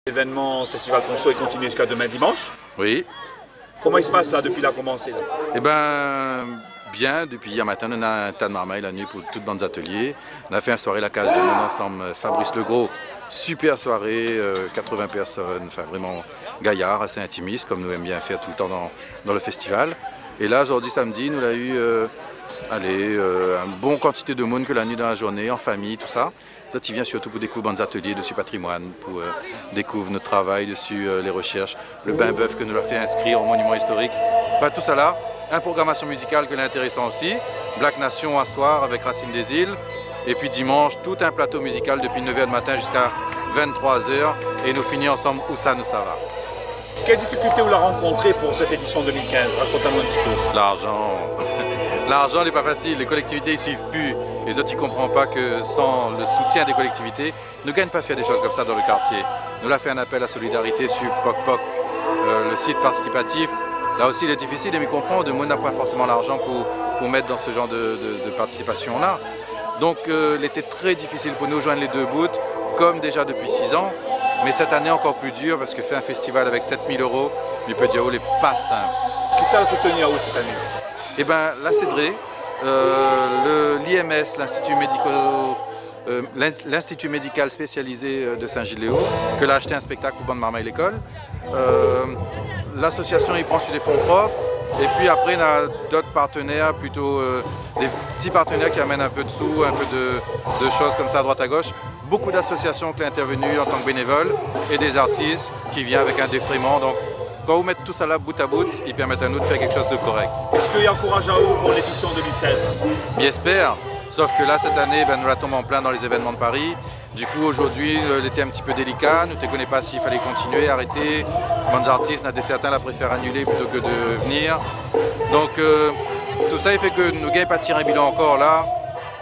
L'événement Festival Conso est continué jusqu'à demain dimanche. Oui. Comment il se passe là depuis qu'il a commencé là? Eh bien, bien. Depuis hier matin, on a un tas de marmailles la nuit pour toutes bandes ateliers. On a fait une soirée La Case de Monde ensemble. Fabrice Legros, super soirée, 80 personnes, enfin vraiment gaillard, assez intimiste, comme nous aimons bien faire tout le temps dans le festival. Et là, aujourd'hui, samedi, nous avons eu une bonne quantité de monde que la nuit dans la journée, en famille, tout ça. Ça, tu viens surtout pour découvrir nos ateliers dessus patrimoine, pour découvrir notre travail dessus, les recherches, le bain-bœuf que nous avons fait inscrire au monument historique. Enfin, tout ça là, une programmation musicale que l'intéressant aussi. Black Nation à soir avec Racine des Îles. Et puis dimanche, tout un plateau musical depuis 9h du matin jusqu'à 23h. Et nous finissons ensemble Où ça nous ça va. Quelles difficultés vous l'avez rencontré pour cette édition 2015? Racontez-moi un petit peu. L'argent. L'argent n'est pas facile, les collectivités ne suivent plus. Les autres ne comprennent pas que sans le soutien des collectivités, nous ne gagnons pas à faire des choses comme ça dans le quartier. Nous avons fait un appel à solidarité sur POC, le site participatif. Là aussi, il est difficile de m'y comprendre. Nous n'avons pas forcément l'argent pour mettre dans ce genre de participation-là. Donc, il était très difficile pour nous de joindre les deux bouts, comme déjà depuis 6 ans. Mais cette année, encore plus dur, parce que faire un festival avec 7 000 €, du Petit Haut n'est pas simple. Qui ça a soutenu à vous cette année? Eh bien, la CEDRE, l'IMS, l'Institut médical spécialisé de Saint-Gilles-Léo, que l'a acheté un spectacle pour Bande Marmaille l'école. L'association y prend sur des fonds propres. Et puis après, on a d'autres partenaires, plutôt des petits partenaires qui amènent un peu de sous, un peu de choses comme ça à droite à gauche. Beaucoup d'associations qui sont intervenues en tant que bénévoles et des artistes qui viennent avec un défraiement. Donc, quand vous mettez tout ça là bout à bout, ils permettent à nous de faire quelque chose de correct. Est-ce qu'il y a encourage à vous pour l'édition 2016? J'espère, sauf que là, cette année, nous la tombons en plein dans les événements de Paris. Du coup, aujourd'hui, il était un petit peu délicat. Nous ne connaissons pas s'il fallait continuer, arrêter. Bons artistes, certains la préfèrent annuler plutôt que de venir. Donc, tout ça, il fait que nous ne gagnons pas tirer un bilan encore là.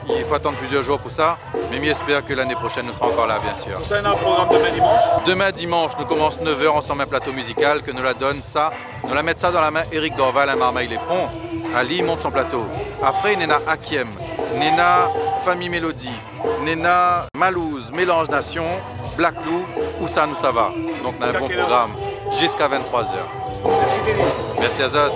Il faut attendre plusieurs jours pour ça, mais j'espère que l'année prochaine nous serons encore là, bien sûr. Vous avez un programme demain dimanche? Demain dimanche, nous commençons 9h ensemble un plateau musical que nous la donne ça. Nous la mettons ça dans la main Éric Dorval, un Marmaille-les-Ponts. Ali monte son plateau. Après, il y a Hakiem, Nena Famille Mélodie, Nena Malouse, Mélange Nation, Black Lou, Où ça nous ça va. Donc on a un bon programme jusqu'à 23h. Merci Denis. Merci Azad.